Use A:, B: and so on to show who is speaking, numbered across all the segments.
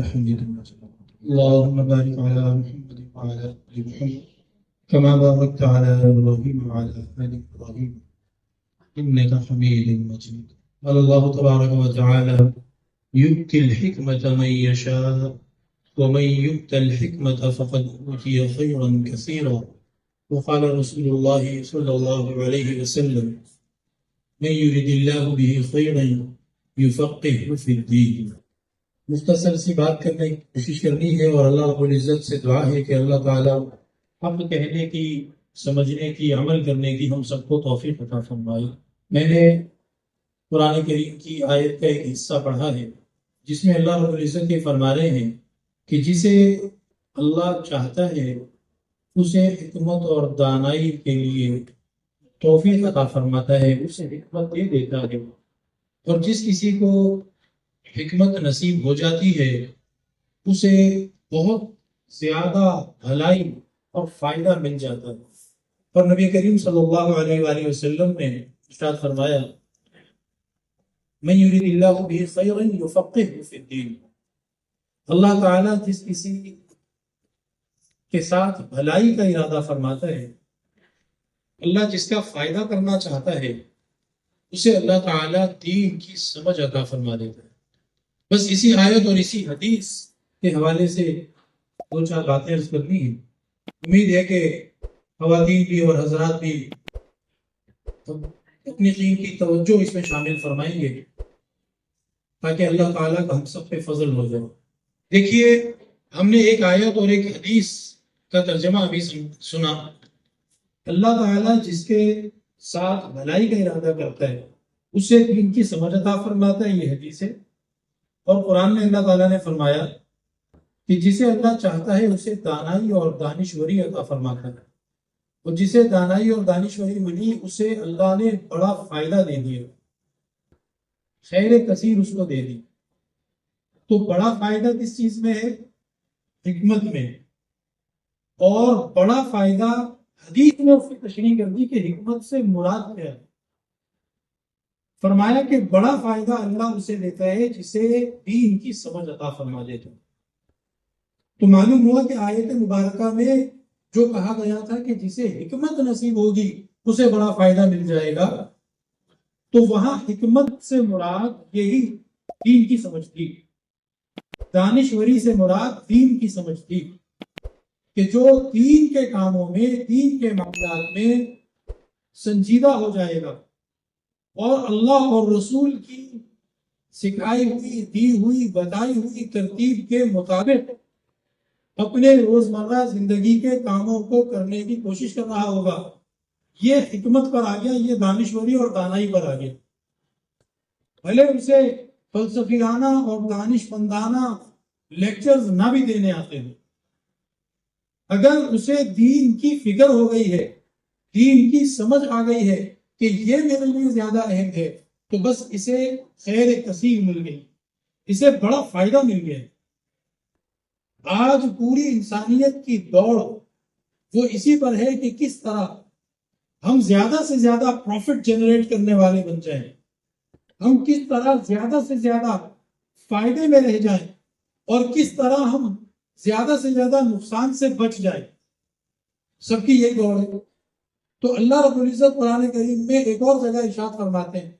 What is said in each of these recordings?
A: حميدا مجيدا اللهم بارك على محمد وعلى آل محمد كما باركت على إبراهيم وعلى آل إبراهيم إنك حميد مجيد. قال الله تبارك وتعالى يؤتي الحكمة من يشاء ومن يؤت الحكمة فقد أوتي خيرا كثيرا وقال رسول الله صلى الله عليه وسلم من يرد الله به خيرا يفقهه في الدين. مختصر سی بات کرنے کی کوشش کرنی ہے اور اللہ رب العزت سے دعا ہے کہ اللہ تعالیٰ حق کہنے کی، سمجھنے کی، عمل کرنے کی ہم سب کو توفیق عطا فرمائے۔ میں نے قرآن کریم کی آیت کا ایک حصہ پڑھا ہے جس میں اللہ رب العزت یہ فرما رہے ہیں کہ جسے اللہ چاہتا ہے اسے حکمت اور دانائی کے لیے توفیق عطا فرماتا ہے، اسے حکمت دے دیتا ہے، اور جس کسی کو حکمت نصیب ہو جاتی ہے اسے بہت زیادہ بھلائی اور فائدہ مل جاتا ہے۔ اور نبی کریم صلی اللہ علیہ وآلہ وسلم نے ارشاد فرمایا من یرید اللہ بہ خیرا یفقہہ فی الدین، اللہ تعالیٰ جس کسی کے ساتھ بھلائی کا ارادہ فرماتا ہے، اللہ جس کا فائدہ کرنا چاہتا ہے اسے اللہ تعالیٰ دین کی سمجھ عطا فرما دیتا ہے۔ بس اسی آیت اور اسی حدیث کے حوالے سے دو چار باتیں عرض کرنی ہیں۔ امید ہے کہ خواتین بھی اور حضرات بھی اپنی قیمتی توجہ اس میں شامل فرمائیں گے تاکہ اللہ تعالیٰ کا ہم سب پہ فضل ہو جائے۔ دیکھیے، ہم نے ایک آیت اور ایک حدیث کا ترجمہ ابھی سنا۔ اللہ تعالیٰ جس کے ساتھ بھلائی کا ارادہ کرتا ہے اسے دین کی سمجھ عطا فرماتا ہے، یہ حدیث ہے۔ اور قرآن میں اللہ تعالیٰ نے فرمایا کہ جسے اللہ چاہتا ہے اسے دانائی اور دانشوری عطا فرماتا ہے، اور جسے دانائی اور دانشوری ملی اسے اللہ نے بڑا فائدہ دے دیا، خیر کثیر اس کو دے دی۔ تو بڑا فائدہ کس چیز میں ہے؟ حکمت میں۔ اور بڑا فائدہ حدیث میں اس کی تشریح کر دی کہ حکمت سے مراد کیا ہے۔ فرمایا کہ بڑا فائدہ اللہ اسے دیتا ہے جسے دین کی سمجھ عطا فرما دیتا ہے۔ تو معلوم ہوا کہ آیت مبارکہ میں جو کہا گیا تھا کہ جسے حکمت نصیب ہوگی اسے بڑا فائدہ مل جائے گا، تو وہاں حکمت سے مراد یہی دین کی سمجھ تھی، دانشوری سے مراد دین کی سمجھ تھی کہ جو دین کے کاموں میں، دین کے معاملات میں سنجیدہ ہو جائے گا اور اللہ اور رسول کی سکھائی ہوئی، دی ہوئی، بتائی ہوئی ترتیب کے مطابق اپنے روزمرہ زندگی کے کاموں کو کرنے کی کوشش کر رہا ہوگا، یہ حکمت پر آ گیا، یہ دانشوری اور دانائی پر آ گیا۔ بھلے اسے فلسفیانہ اور دانش مندانہ لیکچرز نہ بھی دینے آتے ہیں، اگر اسے دین کی فکر ہو گئی ہے، دین کی سمجھ آ گئی ہے کہ یہ میرے لیے زیادہ اہم ہے، تو بس اسے خیر کثیر مل گئی، اسے بڑا فائدہ مل گیا۔ آج پوری انسانیت کی دوڑ وہ اسی پر ہے کہ کس طرح ہم زیادہ سے زیادہ پروفٹ جنریٹ کرنے والے بن جائیں، ہم کس طرح زیادہ سے زیادہ فائدے میں رہ جائیں، اور کس طرح ہم زیادہ سے زیادہ نقصان سے بچ جائیں۔ سب کی یہی دوڑ ہے۔ تو اللہ رب العزت قرآن کریم میں ایک اور جگہ ارشاد فرماتے ہیں،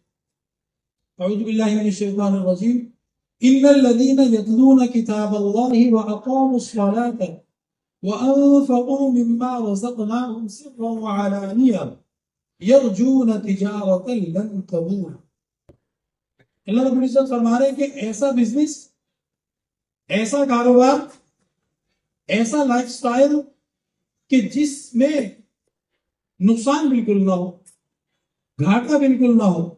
A: اعوذ باللہ من الشیطان الرجیم، ان الذین یتلون کتاب اللہ واقاموا الصلاۃ وانفقوا مما رزقناہم سرا وعلانیہ یرجون تجارۃ لن تبور۔ اللہ رب العزت فرما رہے ہیں کہ ایسا بزنس، ایسا کاروبار، ایسا لائف سٹائل کہ جس میں نقصان بالکل نہ ہو، گھاٹا بالکل نہ ہو،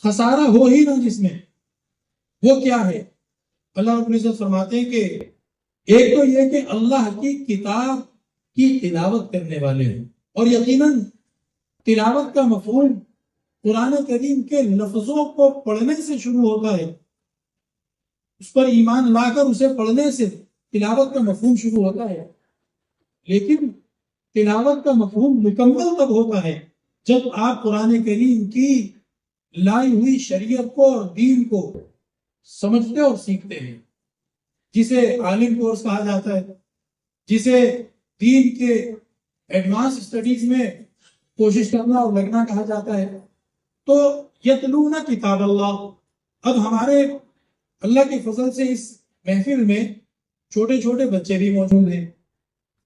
A: خسارہ ہو ہی نہ جس میں، وہ کیا ہے؟ اللہ رب العزت فرماتے ہیں کہ ایک تو یہ کہ اللہ کی کتاب کی تلاوت کرنے والے ہیں، اور یقیناً تلاوت کا مفہوم قرآن کریم کے لفظوں کو پڑھنے سے شروع ہوتا ہے، اس پر ایمان لا کر اسے پڑھنے سے تلاوت کا مفہوم شروع ہوتا ہے، لیکن تلاوت کا مفہوم مکمل تب ہوتا ہے جب آپ قرآن کریم کی لائی ہوئی شریعت کو اور دین کو سمجھتے اور سیکھتے ہیں، جسے عالم کورس کہا جاتا ہے، جسے دین کے ایڈوانس اسٹڈیز میں کوشش کرنا اور لگنا کہا جاتا ہے. تو یتلون کتاب اللہ. اب ہمارے اللہ کے فضل سے اس محفل میں چھوٹے چھوٹے بچے بھی موجود ہیں.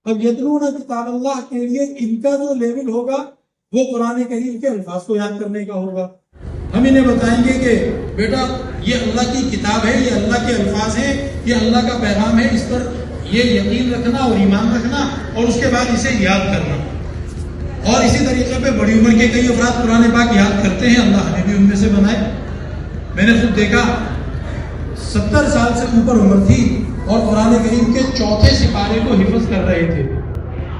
A: اب یتلون کتاب اللہ کے لیے ان کا جو لیول ہوگا وہ قرآن کریم کے الفاظ کو یاد کرنے کا ہوگا. ہم انہیں بتائیں گے کہ بیٹا یہ اللہ کی کتاب ہے، یہ اللہ کے الفاظ ہیں، یہ اللہ کا پیغام ہے، اس پر یہ یقین رکھنا اور ایمان رکھنا اور اس کے بعد اسے یاد کرنا. اور اسی طریقے پہ بڑی عمر کے کئی افراد قرآن پاک یاد کرتے ہیں، اللہ ہمیں بھی ان میں سے بنائے. میں نے خود دیکھا 70 سال سے اوپر عمر تھی اور قرآن کریم کے چوتھے سپارے کو حفظ کر رہے تھے.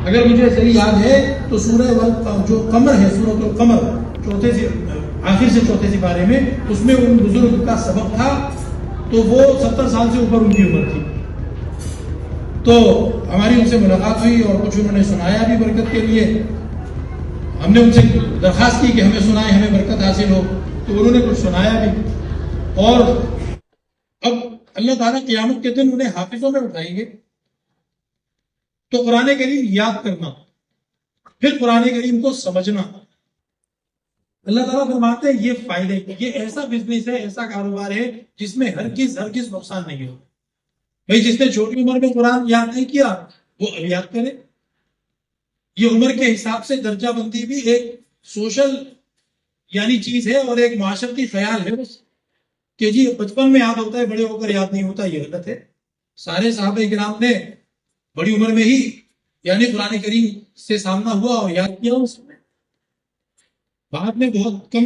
A: اگر مجھے صحیح یاد ہے تو سورہ جو قمر ہے، سورۃ القمر، چوتھے سے آخر سے چوتھے سپارے میں، اس میں ان بزرگ کا سبق تھا. تو وہ 70 سال سے اوپر ان کی عمر تھی. تو ہماری ان سے ملاقات ہوئی اور کچھ انہوں نے سنایا بھی برکت کے لیے. ہم نے ان سے درخواست کی کہ ہمیں سنائیں، ہمیں برکت حاصل ہو. تو انہوں نے کچھ سنایا بھی. اور اب اللہ تعالیٰ قیامت کے دن انہیں حافظوں میں اٹھائیں گے. تو قرآن کریم یاد کرنا، پھر قرآن کریم کو سمجھنا. اللہ تعالیٰ فرماتے ہیں یہ فائدے، یہ ایسا بزنس ہے، ایسا کاروبار ہے جس میں ہرگز نقصان نہیں ہو. بھائی جس نے چھوٹی عمر میں قرآن یاد نہیں کیا وہ اب یاد کرے. یہ عمر کے حساب سے درجہ بندی بھی ایک سوشل یعنی چیز ہے اور ایک معاشرتی خیال ہے کہ جی بچپن میں یاد ہوتا ہے، بڑے ہو کر یاد نہیں ہوتا. یہ غلط ہے. سارے صحابہ کرام نے بڑی عمر میں ہی یعنی قرآن کریم سے سامنا ہوا اور یاد کیا. اس میں بعد میں بہت کم،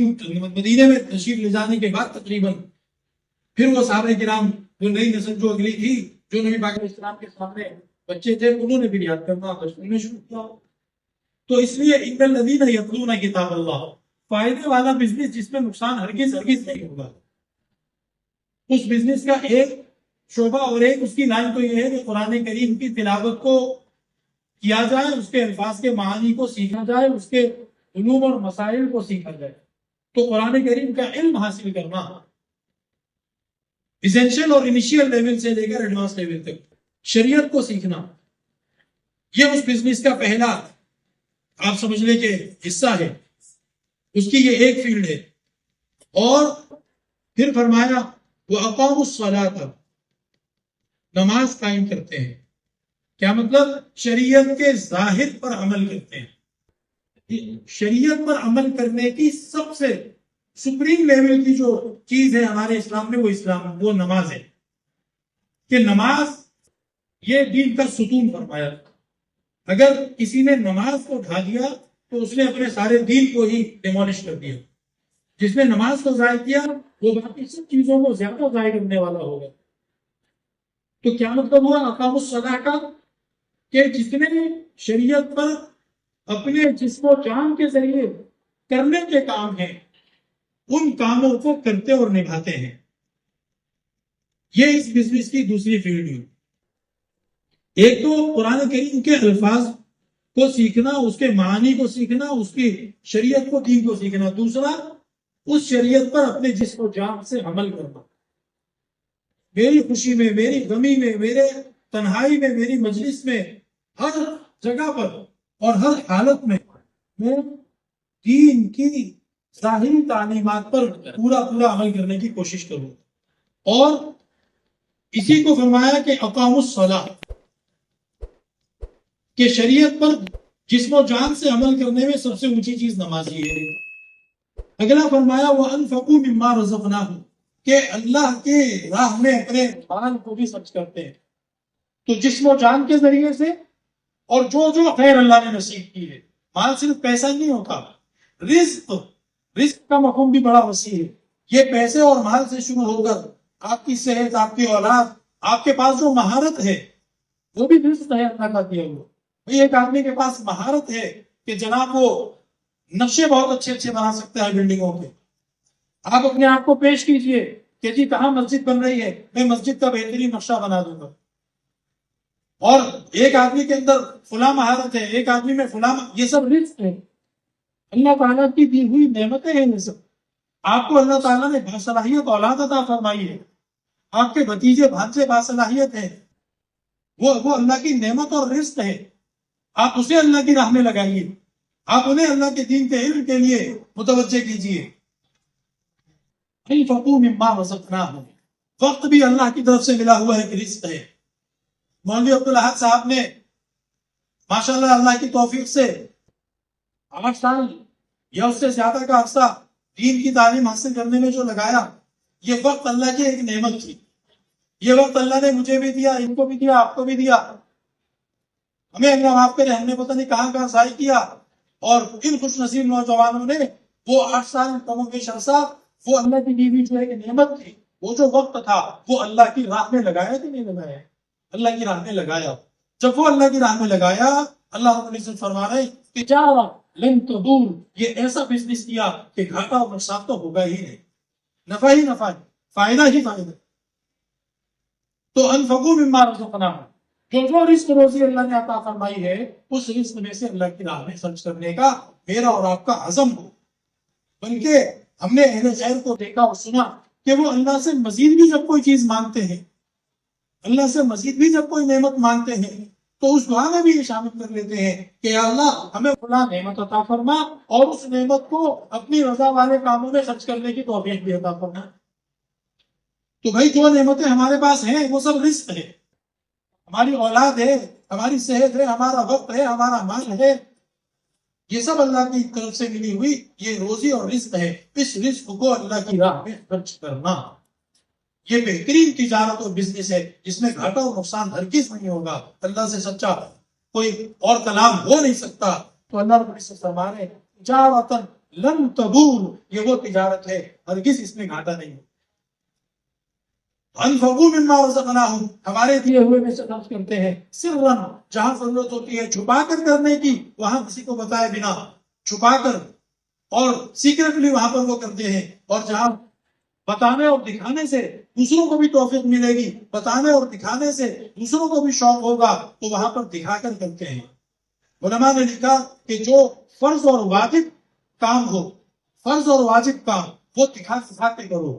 A: مدینے میں تشریف لے جانے کے بعد تقریباً پھر وہ صحابہ کرام، وہ نئی نسل جو اگلی تھی، جو نبی پاک علیہ السلام کے سامنے بچے تھے، انہوں نے بھی یاد کرنا سننے شروع کیا. تو اس لیے ان الذین یتلون کتاب اللہ، فائدے والا بزنس جس میں نقصان ہرگز نہیں ہوگا. اس بزنس کا ایک شعبہ اور ایک اس کی لائن تو یہ ہے کہ قرآن کریم کی تلاوت کو کیا جائے، اس کے الفاظ کے معانی کو سیکھا جائے، اس کے علوم اور مسائل کو سیکھا جائے. تو قرآن کریم کا علم حاصل کرنا ایسنشل اور انیشیل لیول سے لے کر ایڈوانس لیول تک شریعت کو سیکھنا، یہ اس بزنس کا پہلا آپ سمجھ لیں کہ حصہ ہے. اس کی یہ ایک فیلڈ ہے. اور پھر فرمایا وَأَقَامُوا الصَّلَاةَ، نماز قائم کرتے ہیں. کیا مطلب؟ شریعت کے ظاہر پر عمل کرتے ہیں. شریعت پر عمل کرنے کی سب سے سپریم لیول کی جو چیز ہے ہمارے اسلام میں وہ نماز ہے. کہ نماز یہ دین کا ستون فرمایا. اگر کسی نے نماز کو ڈھا دیا تو اس نے اپنے سارے دین کو ہی ڈیمولش کر دیا. جس نے نماز کو ضائع کیا وہ باقی سب چیزوں کو زیادہ ضائع کرنے والا ہوگا. تو کیا مطلب ہوا اقام الصلاۃ کا؟ کہ جس نے شریعت پر اپنے جسم و جان کے ذریعے کرنے کے کام ہیں ان کاموں کو کرتے اور نبھاتے ہیں. یہ اس بزنس کی دوسری فیلڈ ہے. ایک تو قرآن کریم کے الفاظ کو سیکھنا، اس کے معانی کو سیکھنا، اس کی شریعت کو، دین کو سیکھنا. دوسرا اس شریعت پر اپنے جسم و جان سے عمل کرنا. میری خوشی میں، میری غمی میں، میرے تنہائی میں، میری مجلس میں، ہر جگہ پر اور ہر حالت میں میں دین کی ظاہری تعلیمات پر پورا عمل کرنے کی کوشش کروں. اور اسی کو فرمایا کہ اقام الصلاۃ، کہ شریعت پر جسم و جان سے عمل کرنے میں سب سے اونچی چیز نماز ہی ہے. اگلا فرمایا وَأَنفَقُوا مِمَّا رَزَقْنَاهُمْ، کہ اللہ کے راہ میں اپنے مال کو بھی خرچ کرتے ہیں. تو جسم و جان کے ذریعے سے اور جو خیر اللہ نے نصیب کی ہے. مال صرف پیسہ نہیں ہوتا، رزق کا مفہوم بھی بڑا وسیع ہے. یہ پیسے اور مال سے شروع ہو کر آپ کی صحت، آپ کی اولاد، آپ کے پاس جو مہارت ہے وہ بھی رزق ہے اللہ کا دیا ہوا. ایک آدمی کے پاس مہارت ہے کہ جناب وہ نقشے بہت اچھے بنا سکتا ہے بلڈنگوں کے. آپ اپنے آپ کو پیش کیجئے کہ جی کہاں مسجد بن رہی ہے، میں مسجد کا بہترین نقشہ بنا دوں گا. اور ایک آدمی کے اندر فلاں مہارت ہے، ایک آدمی میں فلاں، یہ سب رزق ہے، اللہ تعالیٰ کی دی ہوئی نعمتیں ہیں. یہ سب آپ کو اللہ تعالیٰ نے باصلاحیت اولاد عطا فرمائی ہے، آپ کے بھتیجے بھانجے باصلاحیت ہیں، وہ اللہ کی نعمت اور رزق ہے، آپ اسے اللہ کی راہ میں لگائیے، آپ انہیں اللہ کے دین کے علم کے لیے متوجہ کیجیے۔ انفقوا مما رزقناہم، وقت بھی اللہ کی طرف سے ملا ہوا ہے کہ رزق ہے۔ مولوی عبدالاحد صاحب نے ماشاءاللہ اللہ کی توفیق سے 8 سال یا اس سے زیادہ کا عرصہ دین کی تعلیم حاصل کرنے میں جو لگایا، یہ وقت اللہ کی ایک نعمت تھی۔ یہ وقت اللہ نے مجھے بھی دیا، ان کو بھی دیا، آپ کو بھی دیا۔ ہمیں اگر آپ کے ہم نے پتہ نہیں کہاں کہاں ضائع کیا، اور ان خوش نصیب نوجوانوں نے وہ 8 سال کم و بیش عرصہ وہ اللہ کی دی ہوئی جو ایک نعمت تھی، وہ جو وقت تھا، وہ اللہ کی راہ میں لگایا کہ نہیں لگایا؟ اللہ کی راہ میں لگایا۔ جب وہ اللہ کی راہ میں لگایا، اللہ رب العزت فرما رہے کہ تجارہ لن تدور، یہ ایسا بزنس کیا کہ گھاٹا اور نقصان تو ہوگا ہی نہیں، نفع ہی نفع ہے، فائدہ ہی فائدہ۔ تو انفقوا مما رزقناہم، جو رزق روزی اللہ نے عطا فرمائی ہے، اس رزق میں سے اللہ کی راہ میں خرچ کرنے کا میرا اور آپ کا عزم ہو۔ بلکہ ہم نے اہل خیر کو دیکھا اور سنا کہ وہ اللہ سے مزید بھی جب کوئی چیز مانگتے ہیں، اللہ سے مزید بھی جب کوئی نعمت مانگتے ہیں، تو اس دعا میں بھی یہ شامل کر لیتے ہیں کہ یا اللہ ہمیں فلاں نعمت عطا فرما، اور اس نعمت کو اپنی رضا والے کاموں میں خرچ کرنے کی توفیق بھی عطا فرما۔ تو بھائی جو نعمتیں ہمارے پاس ہیں وہ سب رزق ہے، ہماری اولاد ہے، ہماری صحت ہے، ہمارا وقت ہے، ہمارا مال ہے، یہ سب اللہ کی طرف سے ملی ہوئی یہ روزی اور رزق ہے۔ اس رزق کو اللہ کی راہ میں خرچ کرنا، یہ بہترین تجارت اور بزنس ہے جس میں گھاٹا اور نقصان ہرگز نہیں ہوگا۔ اللہ سے سچا کوئی اور کلام ہو نہیں سکتا۔ تو اللہ رب العزت فرما رہے ہیں تجارتاً لن تبور، یہ وہ تجارت ہے ہرگز اس میں گھاٹا نہیں ہوگا۔ انفقوا مما رزقناہم، ہمارے دیے ہوئے میں سے خرچ کرتے ہیں، سرًا، جہاں ضرورت ہوتی ہے چھپا کر کرنے کی وہاں کسی کو بتائے بنا چھپا کر اور سیکرٹلی وہاں پر وہ کرتے ہیں، اور جہاں بتانے اور دکھانے سے دوسروں کو بھی توفیق ملے گی، بتانے اور دکھانے سے دوسروں کو بھی شوق ہوگا، تو وہاں پر دکھا کر کرتے ہیں۔ علماء نے لکھا کہ جو فرض اور واجب کام ہو، فرض اور واجب کام وہ دکھا کے کرو،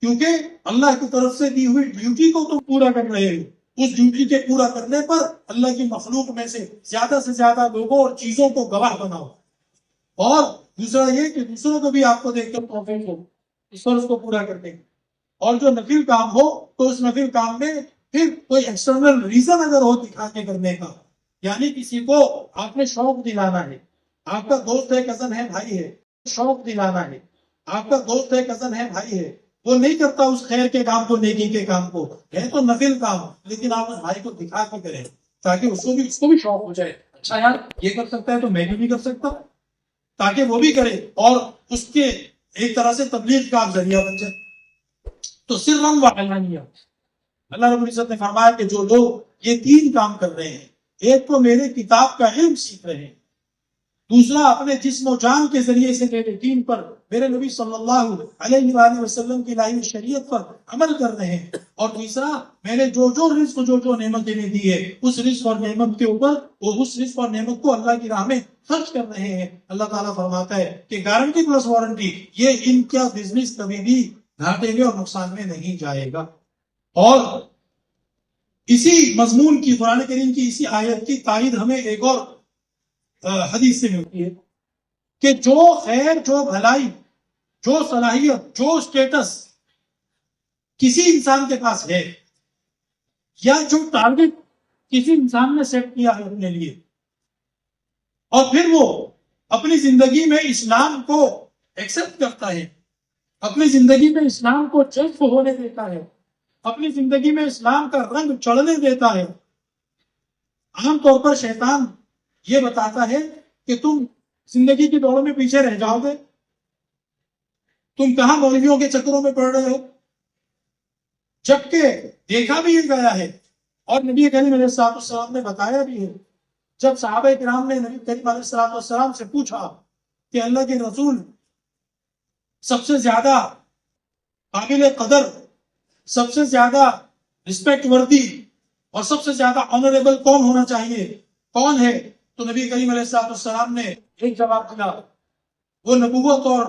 A: کیونکہ اللہ کی طرف سے دی ہوئی ڈیوٹی کو تم پورا کر رہے ہو۔ اس ڈیوٹی کے پورا کرنے پر اللہ کی مخلوق میں سے زیادہ لوگوں اور چیزوں کو گواہ بناؤ، اور دوسرا یہ کہ دوسروں کو بھی آپ کو دیکھ کر توفیق ہو اس فرض کو پورا کرنے کی۔ اور جو نفل کام ہو تو اس نفل کام میں پھر کوئی ایکسٹرنل ریزن اگر ہو دکھا کے کرنے کا، یعنی کسی کو آپ نے شوق دلانا ہے، آپ کا دوست ہے، کزن ہے، بھائی ہے، شوق دلانا ہے، آپ کا دوست ہے، کزن ہے، بھائی ہے، وہ نہیں کرتا اس خیر کے کام کو، نیکی کے کام کو، ہے تو نفل کام، لیکن آپ اس بھائی کو دکھا کے کریں تاکہ اس کو بھی شوق ہو جائے، اچھا یار یہ کر سکتا ہے تو میں بھی کر سکتا ہوں، تاکہ وہ بھی کرے اور اس کے ایک طرح سے تبلیغ کا ذریعہ بن جائے۔ تو سرًا وعلانیہ، اللہ رب العزت نے فرمایا کہ جو لوگ یہ 3 کام کر رہے ہیں، ایک تو میرے کتاب کا علم سیکھ رہے ہیں، دوسرا اپنے جسم و جان کے ذریعے سے میرے دین پر، میرے نبی صلی اللہ علیہ وآلہ وسلم کی لائی شریعت پر عمل کر رہے ہیں، اور تیسرا میرے جو رزق جو نعمتیں نے دی ہے اس رزق اور نعمت کے اوپر وہ اس رزق اور نعمت کو اللہ کی راہ میں خرچ کر رہے ہیں۔ اللہ تعالیٰ فرماتا ہے کہ گارنٹی پلس وارنٹی، یہ ان کا بزنس کبھی بھی گھاٹے میں اور نقصان میں نہیں جائے گا۔ اور اسی مضمون کی، قرآن کریم کی اسی آیت کی تائید ہمیں ایک اور حدیث سے ملتی ہے کہ جو خیر، جو بھلائی، جو صلاحیت، جو اسٹیٹس کسی انسان کے پاس ہے، یا جو ٹارگٹ کسی انسان نے سیٹ کیا ہے اپنے لیے، اور پھر وہ اپنی زندگی میں اسلام کو ایکسپٹ کرتا ہے، اپنی زندگی میں اسلام کو جذب ہونے دیتا ہے، اپنی زندگی میں اسلام کا رنگ چڑھنے دیتا ہے، عام طور پر شیطان یہ بتاتا ہے کہ تم زندگی کی دوڑ میں پیچھے رہ جاؤ گے، تم کہاں مولویوں کے چکروں میں پڑ رہے ہو، جبکہ دیکھا بھی یہ گیا ہے اور نبی کریم علیہ السلام نے بتایا بھی ہے۔ جب صحابہ کرام نے نبی کریم علیہ السلام سے پوچھا کہ اللہ کے رسول، سب سے زیادہ قابل قدر، سب سے زیادہ رسپیکٹ وردی اور سب سے زیادہ آنریبل کون ہونا چاہیے، کون ہے؟ تو نبی کریم علیہ السلام نے ایک جواب دیا، وہ نبوت اور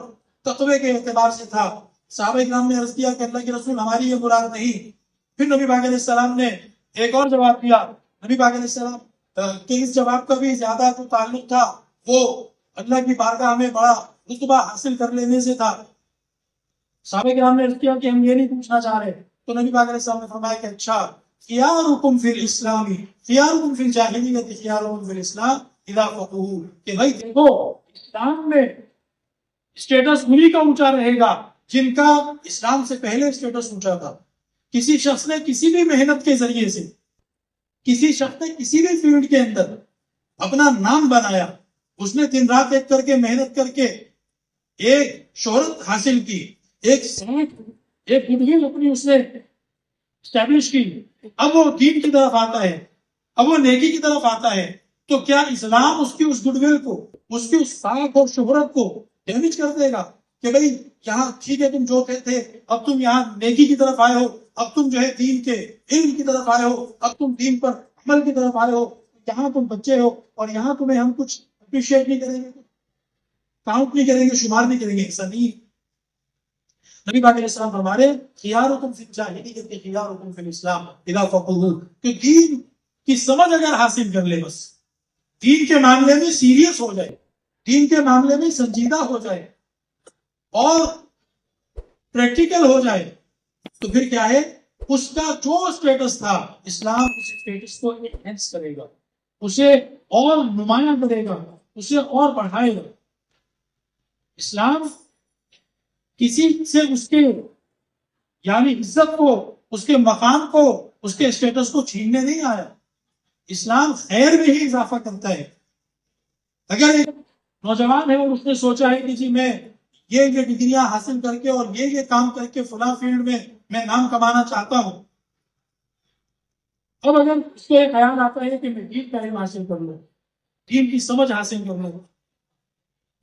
A: تقوی کے اعتبار سے تھا۔ صحابہ کرام نے عرض کیا کہ اللہ کے رسول ہماری یہ مراد نہیں۔ پھر نبی پاک علیہ السلام نے ایک اور جواب دیا نبی پاک علیہ السلام کہ اس جواب کا بھی زیادہ جو تعلق تھا وہ اللہ کی بارگاہ میں بڑا رتبہ حاصل کر لینے سے تھا. صحابہ کرام نے عرض کیا کہ ہم یہ نہیں پوچھنا چاہ رہے. تو نبی پاک علیہ السلام نے فرمایا کہ اچھا خیارکم فی الاسلام خیارکم فی الجاہلیت خیارکم فی الاسلام اذا فقہوا، کہ بھائی دیکھو اسلام میں اسٹیٹس انہی کا اونچا رہے گا جن کا اسلام سے پہلے اسٹیٹس اونچا تھا. کسی شخص نے کسی بھی محنت کے ذریعے سے، کسی شخص نے کسی بھی فیلڈ کے اندر اپنا نام بنایا، اس نے دن رات ایک کر کے محنت کر کے ایک شہرت حاصل کی، ایک گڈ ول اپنی اس نے اسٹیبلش کی. اب وہ دین کی طرف آتا ہے، اب وہ نیکی کی طرف آتا ہے، تو کیا اسلام اس کی اس گڈ ول کو، اس کی اس ساکھ اور شہرت کو ڈیمیج کر دے گا کہ بھئی یہاں ٹھیک ہے تم جو تھے اب تم یہاں نیکی کی طرف آئے ہو، اب تم جو ہے دین کے علم کی طرف آئے ہو، اب تم دین پر عمل کی طرف آئے ہو، یہاں تم بچے ہو اور یہاں تمہیں ہم کچھ اپریشیٹ نہیں کریں گے، کاؤنٹ نہیں کریں گے، شمار نہیں کریں گے؟ ایسا نہیں. نبی پاک علیہ السلام فرما رہے خیارکم فی الجاہلیت خیارکم فی الاسلام اذا فقہوا، کہ دین کی سمجھ اگر حاصل کر لے، بس دین کے معاملے میں سیریس ہو جائے، دین کے معاملے میں سنجیدہ ہو جائے اور پریکٹیکل ہو جائے، تو پھر کیا ہے، اس کا جو اسٹیٹس تھا اسلام اس اسٹیٹس کو انہینس کرے گا، اسے اور نمایاں کرے گا، اسے اور بڑھائے گا. اسلام کسی سے اس کے یعنی عزت کو، اس کے مقام کو، اس کے اسٹیٹس کو چھیننے نہیں آیا. اسلام خیر میں ہی اضافہ کرتا ہے. اگر ایک نوجوان ہے اور اس نے سوچا ہے کہ جی میں یہ ڈگریاں حاصل کر کے اور یہ کام کر کے فلاں فیلڈ میں نام کمانا چاہتا ہوں، اب اگر اس کو یہ خیال آتا ہے کہ میں دین کا علم حاصل کر لوں، دین کی سمجھ حاصل کر لوں،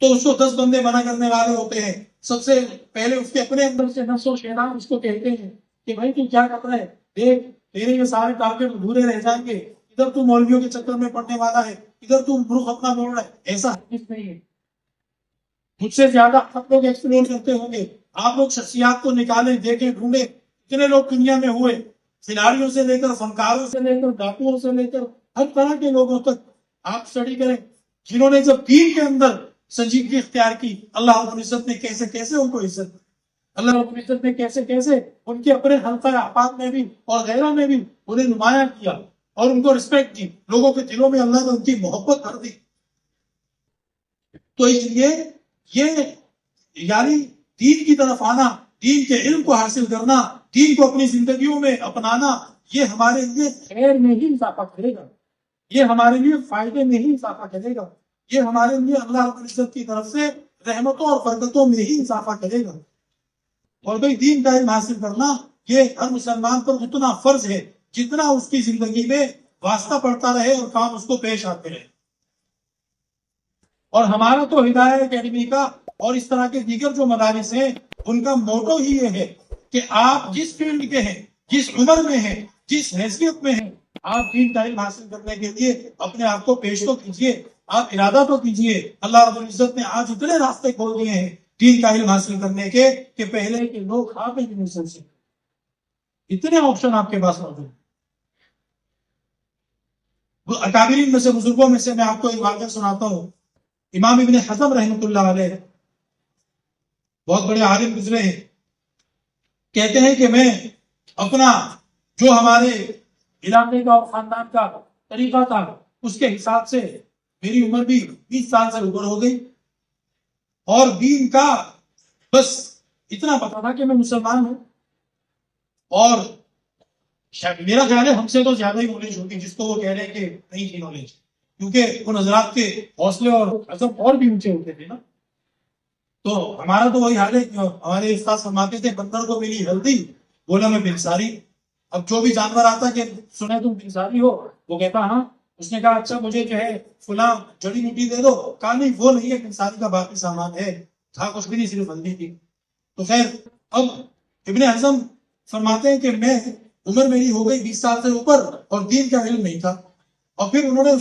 A: تو اس کو 10 بندے منع کرنے والے ہوتے ہیں. سب سے پہلے اس کے اپنے اندر سے نفس و شیطان اس کو کہتے ہیں کہ بھائی تو کیا کر رہا ہے، دیکھ تیرے یہ سارے ٹارگیٹ ادھورے رہ جائیں گے، ادھر تو مولویوں کے چکر میں پڑنے والا ہے، ادھر تو رخ اپنا موڑ رہا ہے. ایسا حدیث نہیں ہے. مجھ سے زیادہ آپ لوگ ایکسپلور کرتے ہوں گے. آپ لوگ شخصیات کو نکالیں، دیکھیں، ڈھونڈیں، کتنے لوگ دنیا میں ہوئے، کھلاڑیوں سے لے کر، فنکاروں سے لے کر، ڈاکوؤں سے لے کر، ہر طرح کے لوگوں تک آپ اسٹڈی کریں، جنہوں نے جب دین کے اندر سنجیدگی اختیار کی، اللہ رب العزت نے کیسے کیسے ان کو عزت، اللہ رب العزت نے کیسے کیسے ان کے اپنے حلقہ احباب میں بھی اور غیروں میں بھی انہیں نمایاں کیا اور ان کو رسپیکٹ دی. لوگوں کے دلوں میں اللہ نے ان کی محبت بھر دی. تو اس لیے یہ یعنی دین کی طرف آنا، دین کے علم کو حاصل کرنا، دین کو اپنی زندگیوں میں اپنانا، یہ ہمارے لیے خیر میں ہی اضافہ کرے گا، یہ ہمارے لیے فائدے میں ہی اضافہ کرے گا، یہ ہمارے لیے اللہ رب العزت کی طرف سے رحمتوں اور برکتوں میں ہی اضافہ کرے گا. اور بھئی دین کا علم حاصل کرنا یہ ہر مسلمان پر اتنا فرض ہے جتنا اس کی زندگی میں واسطہ پڑتا رہے اور کام اس کو پیش آتے رہے. اور ہمارا تو ہدایہ اکیڈمی کا اور اس طرح کے دیگر جو مدارس ہیں ان کا موٹو ہی یہ ہے کہ آپ جس فیلڈ کے ہیں، جس عمر میں ہیں، جس حیثیت میں ہیں، آپ دین کا علم حاصل کرنے کے لیے اپنے آپ کو پیش تو کیجیے، آپ ارادہ تو کیجیے. اللہ رب العزت نے آج اتنے راستے کھول دیے ہیں دین کا علم حاصل کرنے کے کہ پہلے کے لوگ کھا پہ نہیں سن سکتے. اتنے آپشن آپ کے پاس موجود. اکابرین میں سے، بزرگوں میں سے میں آپ کو ایک واقعہ سناتا ہوں. امام ابن حزم رحمۃ اللہ علیہ بہت بڑے عالم گزرے ہیں. کہتے ہیں کہ میں اپنا جو ہمارے علاقے کا اور خاندان کا طریقہ تھا اس کے حساب سے میری عمر بھی 20 سال سے اوپر ہو گئی اور دین کا بس اتنا پتا تھا کہ میں مسلمان ہوں. اور میرا خیال ہے ہم سے تو زیادہ ہی نالج ہوتی جس کو وہ کہہ رہے ہیں کہ نہیں تھی نالج، کیونکہ ان حضرات کے حوصلے اور عزم اور بھی اونچے ہوتے تھے نا. تو ہمارا تو وہی حال ہے کہ ہمارے استاد فرماتے تھے بندر کو ملی ہلدی بولا میں بنساری. اب جو بھی جانور آتا کہ سنے تم بنساری ہو، وہ کہتا ہاں. اس نے کہا اچھا مجھے جو ہے فلاں جڑی بوٹی دے دو. کہا نہیں وہ نہیں ہے، بنساری کا باقی سامان ہے، تھا کچھ بھی نہیں، صرف ہلدی تھی. تو خیر اب ابن حزم فرماتے ہیں کہ میں عمر میری ہو گئی 20 سال سے اوپر اور دین کا علم نہیں تھا. اور پھر انہوں نے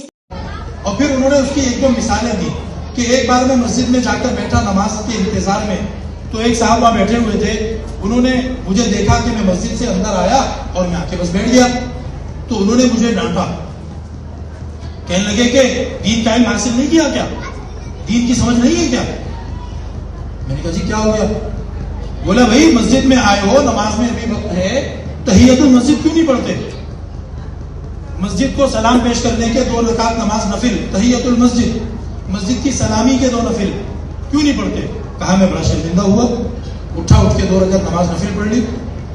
A: اس کی ایک دو مثالیں دی کہ ایک بار میں مسجد میں جا کر بیٹھا نماز کے انتظار میں، تو ایک صاحب وہاں بیٹھے ہوئے تھے. انہوں نے مجھے دیکھا کہ میں مسجد سے اندر آیا اور میں آ کے بس بیٹھ گیا. تو انہوں نے مجھے ڈانٹا، کہنے لگے کہ دین کا علم حاصل نہیں کیا کیا؟ دین کی سمجھ نہیں ہے کیا؟ میں نے کہا جی کیا ہو گیا؟ بولا بھائی مسجد میں آئے ہو، نماز میں ابھی وقت ہے، تحیت المسجد کیوں نہیں پڑھتے؟ مسجد کو سلام پیش کرنے کے 2 رکعت نماز نفل، تحیت المسجد، مسجد کی سلامی کے 2 نفل کیوں نہیں پڑھتے؟ کہا میں بڑا شرمندہ ہوا، اٹھ کے 2 رکعت نماز نفل پڑھ لی،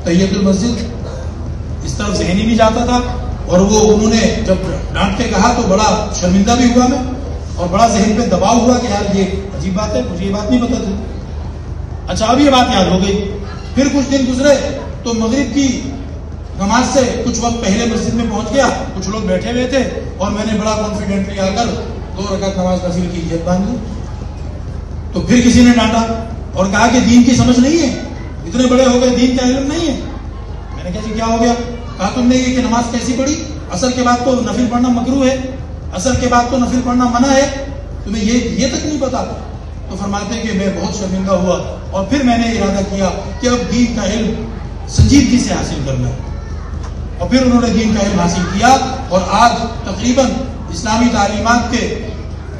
A: تحیت المسجد اس طرف ذہن ہی نہیں جاتا تھا، اور وہ انہوں نے جب ڈانٹ کے کہا تو بڑا شرمندہ بھی ہوا میں، اور بڑا ذہن پہ دباؤ ہوا کہ یار یہ عجیب بات ہے، مجھے یہ بات نہیں پتا تھی۔ اچھا اب یہ بات یاد ہو گئی۔ پھر کچھ دن گزرے تو مغرب کی نماز سے کچھ وقت پہلے مسجد میں پہنچ گیا، کچھ لوگ بیٹھے ہوئے تھے، اور میں نے بڑا کانفیڈنٹلی آ کر 2 رکعت نماز نفل کی نیت باندھ لی۔ تو پھر کسی نے ڈانٹا اور کہا کہ دین کی سمجھ نہیں ہے، اتنے بڑے ہو گئے دین کا علم نہیں ہے۔ میں نے کہا جی کیا ہو گیا؟ کہا تم نے یہ کہ نماز کیسی پڑھی؟ عصر کے بعد تو نفل پڑھنا مکروہ ہے، عصر کے بعد تو نفل پڑھنا منع ہے، تمہیں یہ تک نہیں پتا؟ تو فرماتے کہ میں بہت شرمندہ ہوا، اور پھر میں نے ارادہ کیا کہ اب دین کا علم سنجیدگی سے حاصل کرنا ہے، اور پھر انہوں نے دین کا علم حاصل کیا، اور آج تقریباً اسلامی تعلیمات کے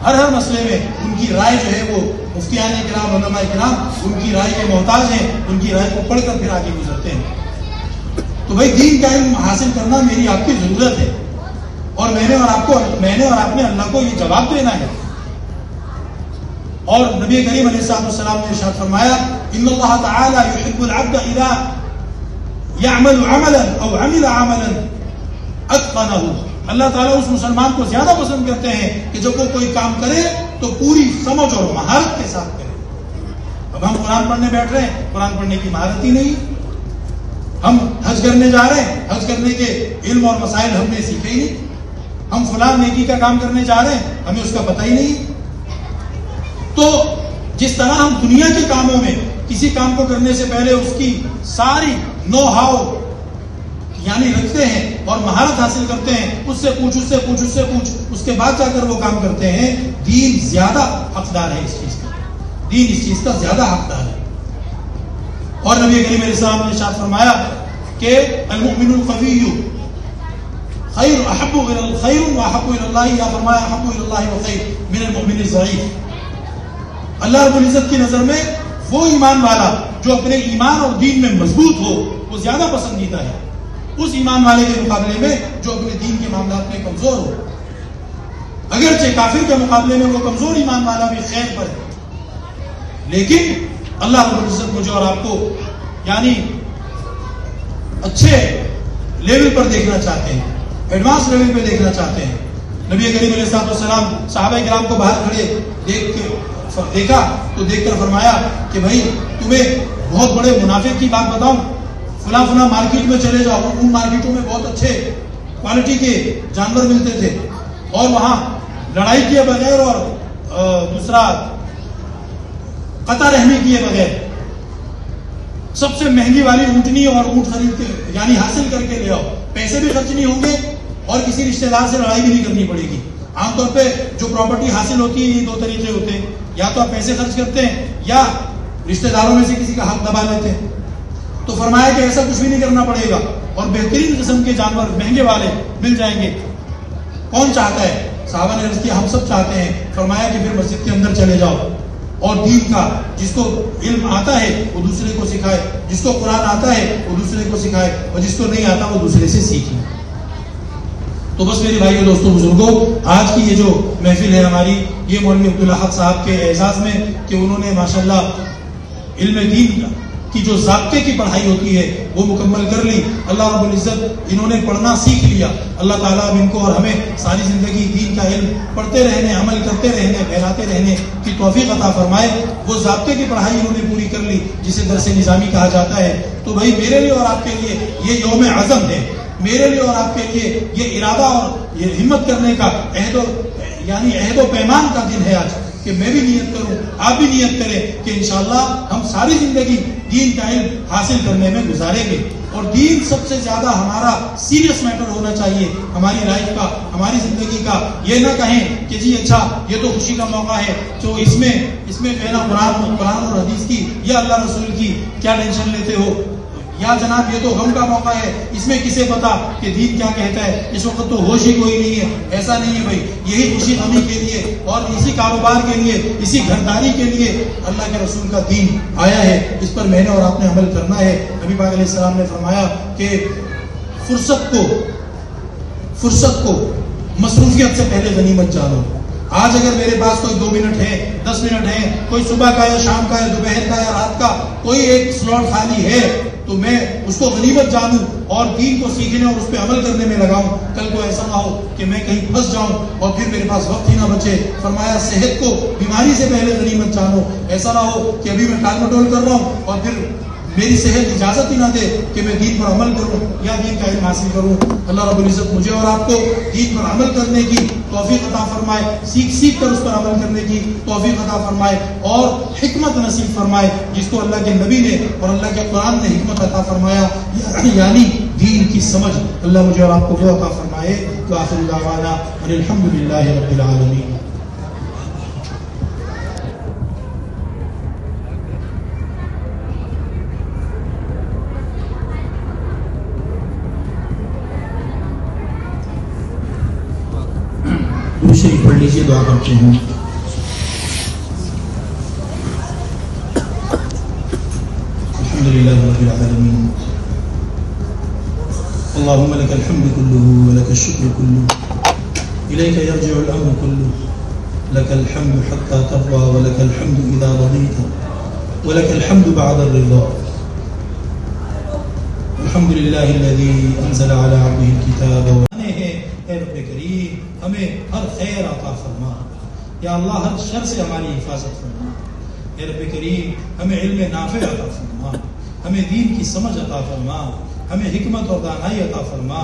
A: ہر مسئلے میں ان کی رائے جو ہے وہ مفتیان کرام، علماء کرام ان کی رائے کے محتاج ہیں، ان کی رائے کو پڑھ کر پھر آگے گزرتے ہیں۔ تو بھائی دین کا علم حاصل کرنا میری آپ کی ضرورت ہے، اور میں نے اور آپ نے اللہ کو یہ جواب دینا ہے۔ اور نبی کریم علیہ السلام نے ارشاد فرمایا ان اللہ تعالی یحب العبد اذا يعمل عملا او عمل عملا اتقنه، اللہ تعالیٰ اس مسلمان کو زیادہ پسند کرتے ہیں کہ جب وہ کوئی کام کرے تو پوری سمجھ اور مہارت کے ساتھ کرے۔ اب ہم قرآن پڑھنے بیٹھ رہے ہیں، قرآن پڑھنے کی مہارت ہی نہیں، ہم حج کرنے جا رہے ہیں، حج کرنے کے علم اور مسائل ہم نے سیکھے ہی نہیں، ہم فلاں نیکی کا کام کرنے جا رہے ہیں، ہمیں اس کا پتہ ہی نہیں۔ تو جس طرح ہم دنیا کے کاموں میں کسی کام کو کرنے سے پہلے اس کی ساری نو ہاؤ یعنی رکھتے ہیں اور مہارت حاصل کرتے ہیں، اس سے پوچھ اس کے بعد جا کر وہ کام کرتے ہیں، دین زیادہ حقدار ہے اس چیز کا، دین اس چیز کا زیادہ حقدار ہے۔ اور نبی کریم علیہ السلام نے ارشاد فرمایا کہ المؤمن القوی خیر احب الى الخیر واحب الى اللہ، یا فرمایا احب الى اللہ وخیر من المؤمن الضعیف۔ اللہ رب العزت کی نظر میں وہ ایمان والا جو اپنے ایمان اور دین میں مضبوط ہو وہ زیادہ پسندیدہ ہے اس ایمان والے کے مقابلے میں جو اپنے دین کے معاملات میں کمزور ہو۔ اگرچہ کافر کے مقابلے میں وہ کمزور ایمان والا بھی خیر پر ہے، لیکن اللہ رب العزت مجھے اور آپ کو یعنی اچھے لیول پر دیکھنا چاہتے ہیں، ایڈوانس لیول پہ دیکھنا چاہتے ہیں۔ نبی کریم علیہ السلام صحابہ کرام کو باہر کھڑے دیکھا تو دیکھ کر فرمایا کہ بھائی تمہیں بہت بڑے منافق کی بات بتاؤں، فلاں مارکیٹ میں چلے جاؤ، ان مارکیٹوں میں بہت اچھے کوالٹی کے جانور ملتے تھے، اور وہاں لڑائی کیے بغیر اور دوسرا قطع رحمی کیے بغیر سب سے مہنگی والی اونٹنی اور اونٹ خرید کے یعنی حاصل کر کے لے آؤ، پیسے بھی خرچ نہیں ہوں گے اور کسی رشتہ دار سے لڑائی بھی نہیں کرنی پڑے گی۔ عام طور پہ جو پراپرٹی حاصل ہوتی ہے یہ 2 طریقے ہوتے ہیں، یا تو آپ پیسے خرچ کرتے ہیں یا رشتہ داروں میں سے کسی کا حق دبا لیتے ہیں۔ تو فرمایا کہ ایسا کچھ بھی نہیں کرنا پڑے گا اور بہترین قسم کے جانور مہنگے والے مل جائیں گے۔ کون چاہتا ہے؟ صحابہ نے عرض کیا ہم سب چاہتے ہیں۔ فرمایا کہ پھر مسجد کے اندر چلے جاؤ اور دین کا جس کو علم آتا ہے وہ دوسرے کو سکھائے، جس کو قرآن آتا ہے وہ دوسرے کو سکھائے، اور جس کو نہیں آتا وہ دوسرے سے سیکھے۔ تو بس میرے بھائیو دوستوں بزرگوں، آج کی یہ جو محفل ہے ہماری، یہ مولوی عبدالحق صاحب کے اعزاز میں کہ انہوں نے ماشاءاللہ علم دین کی جو ضابطے کی پڑھائی ہوتی ہے وہ مکمل کر لی۔ اللہ رب العزت انہوں نے پڑھنا سیکھ لیا، اللہ تعالیٰ اب ان کو اور ہمیں ساری زندگی دین کا علم پڑھتے رہنے، عمل کرتے رہنے، پھیلاتے رہنے کی توفیق عطا فرمائے۔ وہ ضابطے کی پڑھائی انہوں نے پوری کر لی جسے درس نظامی کہا جاتا ہے۔ تو بھائی میرے لیے اور آپ کے لیے یہ یوم عزم ہے، میرے لیے اور آپ کے لیے یہ ارادہ اور یہ ہمت کرنے کا عہد و پیمان کا دن ہے آج، کہ میں بھی نیت کروں، آپ بھی نیت کریں کہ انشاءاللہ ہم ساری زندگی دین کا علم حاصل کرنے میں گزاریں گے، اور دین سب سے زیادہ ہمارا سیریس میٹر ہونا چاہیے ہماری لائف کا، ہماری زندگی کا۔ یہ نہ کہیں کہ جی اچھا یہ تو خوشی کا موقع ہے تو اس میں جو ہے نا قرآن اور حدیث کی یا اللہ رسول کی کیا ٹینشن لیتے ہو، یا جناب یہ تو غم کا موقع ہے، اس میں کسے پتا کہ دین کیا کہتا ہے، اس وقت تو ہوش ہی کوئی نہیں ہے. ایسا نہیں ہے بھائی، یہی خوشی غمی کے لیے اور اسی کاروبار کے لیے، اسی گھرداری کے لیے اللہ کے رسول کا دین آیا ہے. اس پر میں نے اور آپ نے عمل کرنا ہے. نبی پاک علیہ السلام نے فرمایا کہ فرصت کو مصروفیت سے پہلے غنیمت جانو. آج اگر میرے پاس کوئی 2 منٹ ہے، 10 منٹ ہے، کوئی صبح کا یا شام کا یا دوپہر کا یا رات کا کوئی ایک سلاٹ خالی ہے، تو میں اس کو غنیمت جانوں اور دین کو سیکھنے اور اس پہ عمل کرنے میں لگاؤں. کل کو ایسا نہ ہو کہ میں کہیں پھنس جاؤں اور پھر میرے پاس وقت ہی نہ بچے. فرمایا صحت کو بیماری سے پہلے غنیمت جانو. ایسا نہ ہو کہ ابھی میں ٹال مٹول کر رہا ہوں اور پھر میری صحت اجازت ہی نہ دے کہ میں دین پر عمل کروں یا دین کا علم حاصل کروں. اللہ رب العزت مجھے اور آپ کو دین پر عمل کرنے کی توفیق عطا فرمائے، سیکھ کر اس پر عمل کرنے کی توفیق عطا فرمائے اور حکمت نصیب فرمائے، جس کو اللہ کے نبی نے اور اللہ کے قرآن نے حکمت عطا فرمایا، یعنی دین کی سمجھ. اللہ مجھے اور آپ کو وہ عطا فرمائے. وآخر دعوانا ان الحمد للہ رب العالمین. شریف پڑھ لیجیے، دعا کرتے ہیں. الحمدللہ رب العالمین. اللهم لك الحمد كله ولك الشكر كله إليك يرجع الأمر كله لك الحمد حتى ترضى ولك الحمد إذا رضيت ولك الحمد بعد الرضا. الحمد لله الذي أنزل على عبده الكتاب. اے رب کریم ہمیں ہر خیر عطا فرما یا اللہ، ہر شر سے ہماری حفاظت فرما. اے رب کریم ہمیں علم نافع عطا فرما، ہمیں دین کی سمجھ عطا فرما، ہمیں حکمت اور دانائی عطا فرما.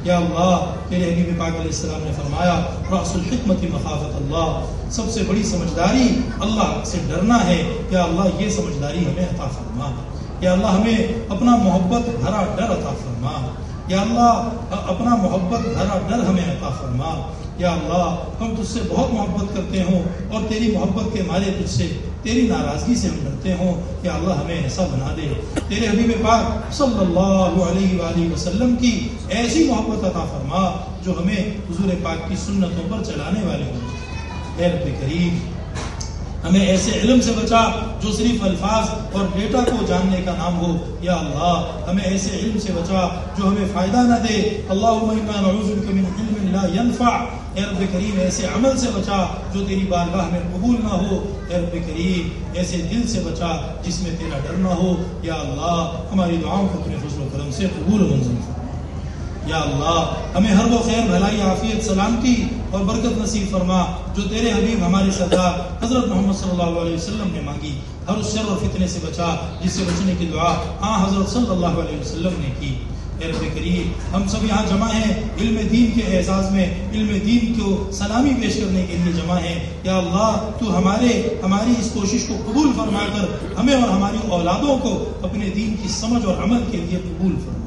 A: یا اللہ تیرے حبیب پاک علیہ السلام نے فرمایا رأس الحکمت مخافت اللہ، سب سے بڑی سمجھداری اللہ سے ڈرنا ہے. یا اللہ یہ سمجھداری ہمیں عطا فرما. یا اللہ ہمیں اپنا محبت بھرا ڈر عطا فرما. یا اللہ اپنا محبت بھرا ڈر ہمیں عطا فرما. یا اللہ ہم تجھ سے بہت محبت کرتے ہوں اور تیری محبت کے مارے تجھ سے، تیری ناراضگی سے ہم ڈرتے ہوں. یا اللہ ہمیں ایسا بنا دے، تیرے حبیب پاک صلی اللہ علیہ وآلہ وسلم کی ایسی محبت عطا فرما جو ہمیں حضور پاک کی سنتوں پر چلانے والے ہوں. اے رب کریم ہمیں ایسے علم سے بچا جو صرف الفاظ اور ڈیٹا کو جاننے کا نام ہو. یا اللہ ہمیں ایسے علم سے بچا جو ہمیں فائدہ نہ دے. اللہم انا نعوذ بک من علم لا ينفع. اے رب کریم ایسے عمل سے بچا جو تیری بارگاہ میں قبول نہ ہو. اے رب کریم ایسے دل سے بچا جس میں تیرا ڈر نہ ہو. یا اللہ ہماری دعاؤں کو اپنے فضل و کرم سے قبول و منظور فرما. یا اللہ ہمیں ہر وہ خیر بھلائی عافیت سلامتی اور برکت نصیب فرما جو تیرے حبیب ہمارے سردار حضرت محمد صلی اللہ علیہ وسلم نے مانگی. ہر اس شر اور فتنے سے بچا جس سے بچنے کی دعا حضرت صلی اللہ علیہ وسلم نے کی. اے رب کریم ہم سب یہاں جمع ہیں علم دین کے اعزاز میں، علم دین کو سلامی پیش کرنے کے لیے جمع ہیں. یا اللہ تو ہماری اس کوشش کو قبول فرما کر ہمیں اور ہماری اولادوں کو اپنے دین کی سمجھ اور عمل کے لیے قبول فرما.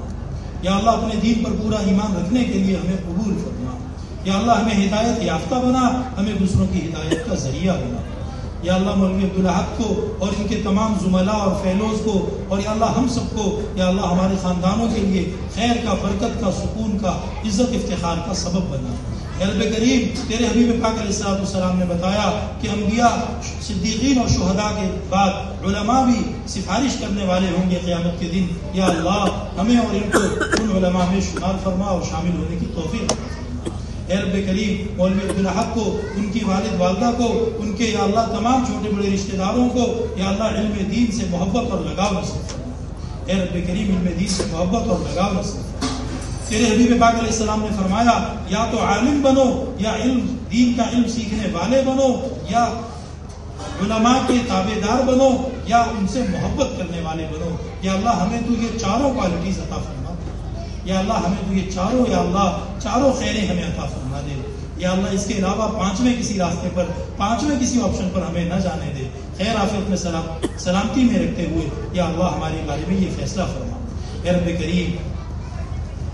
A: یا اللہ اپنے دین پر پورا ایمان رکھنے کے لیے ہمیں قبول فرما. یا اللہ ہمیں ہدایت یافتہ بنا، ہمیں دوسروں کی ہدایت کا ذریعہ بنا. یا اللہ مولوی عبدالحق کو اور ان کے تمام زملاء اور فیلوز کو اور یا اللہ ہم سب کو یا اللہ ہمارے خاندانوں کے لیے خیر کا، برکت کا، سکون کا، عزت افتخار کا سبب بنا. اے رب کریم تیرے حبیب پاک علیہ السلام نے بتایا کہ انبیاء، صدیقین اور شہداء کے بعد علماء بھی سفارش کرنے والے ہوں گے قیامت کے دن. یا اللہ ہمیں اور ان کو ان علماء میں شمار فرما اور شامل ہونے کی توفیق عطا فرما. اے رب کریم مولوی عبدالحق کو، ان کی والد والدہ کو، ان کے یا اللہ تمام چھوٹے بڑے رشتہ داروں کو یا اللہ علم دین سے محبت اور لگاؤ نصیب فرما. اے رب کریم علم دین سے محبت اور لگاؤ نصیب فرما. تیرے حبیب پاک علیہ السلام نے فرمایا یا تو عالم بنو یا علم دین کا علم سیکھنے والے بنو یا علماء کے تابع دار بنو یا ان سے محبت کرنے والے بنو. یا اللہ ہمیں تو یہ چاروں کوالٹیز عطا فرما. یا اللہ ہمیں تو یہ چاروں خیریں ہمیں عطا فرما دے. یا اللہ اس کے علاوہ پانچویں کسی راستے پر، پانچویں کسی آپشن پر ہمیں نہ جانے دے. خیر عافیت میں سلامتی میں رکھتے ہوئے یا اللہ ہمارے بارے میں یہ فیصلہ فرما. اے رب کریم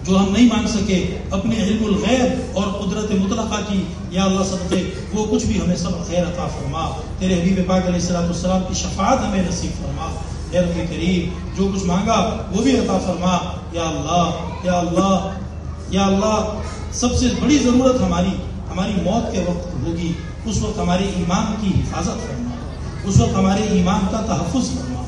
A: جو ہم نہیں مانگ سکے اپنے علم الغیب اور قدرت مطلقہ کی یا اللہ صدقے وہ کچھ بھی ہمیں سب خیر عطا فرما. تیرے حبیب پاک علیہ السلام کی شفاعت ہمیں نصیب فرما. اے رب کریم جو کچھ مانگا وہ بھی عطا فرما. یا اللہ یا اللہ یا اللہ، سب سے بڑی ضرورت ہماری موت کے وقت ہوگی، اس وقت ہمارے ایمان کی حفاظت فرما، اس وقت ہمارے ایمان کا تحفظ فرما.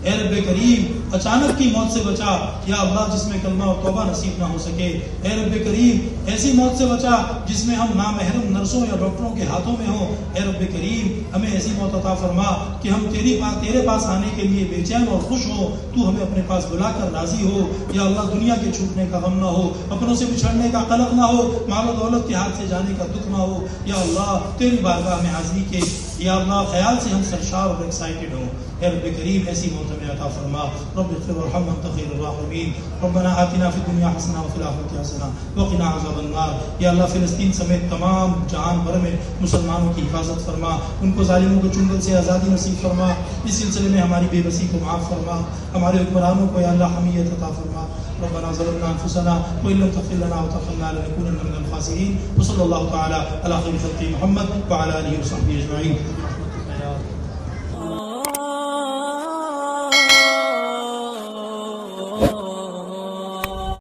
A: اے رب کریم اچانک کی موت سے بچا یا اللہ، جس میں کلمہ و توبہ نصیب نہ ہو سکے. اے رب کریم ایسی موت سے بچا جس میں ہم نامحرم نرسوں یا ڈاکٹروں کے ہاتھوں میں ہوں. اے رب کریم ہمیں ایسی موت عطا فرما کہ ہم تیرے پاس آنے کے لیے بے چین اور خوش ہو، تو ہمیں اپنے پاس بلا کر راضی ہو. یا اللہ دنیا کے چھوٹنے کا غم نہ ہو، اپنوں سے بچھڑنے کا قلق نہ ہو، مال و دولت کے ہاتھ سے جانے کا دکھ نہ ہو. یا اللہ تیری بارگاہ میں حاضری کے یا اللہ خیال سے ہم سرشار اور ایکسائٹڈ ہوں. اے رب کریم ایسی موت ہمیں عطا فرما. رب اغفر وارحم وانت خیر الراحمین. ربنا آتنا فی الدنیا حسنہ وفی الآخرۃ حسنہ وقنا عذاب النار. یا اللہ فلسطین سمیت تمام جہان بھر میں مسلمانوں کی حفاظت فرما، ان کو ظالموں کے چنگل سے آزادی نصیب فرما. اس سلسلے میں ہماری بے بسی کو معاف فرما، ہمارے حکمرانوں کو یا اللہ حمیت عطا فرما. ربنا ظلمنا انفسنا وان لم تغفر لنا وترحمنا لنكونن من الخاسرین. وصلی اللہ تعالی علی خیر خلق محمد وعلی آلہ وصحبہ اجمعین.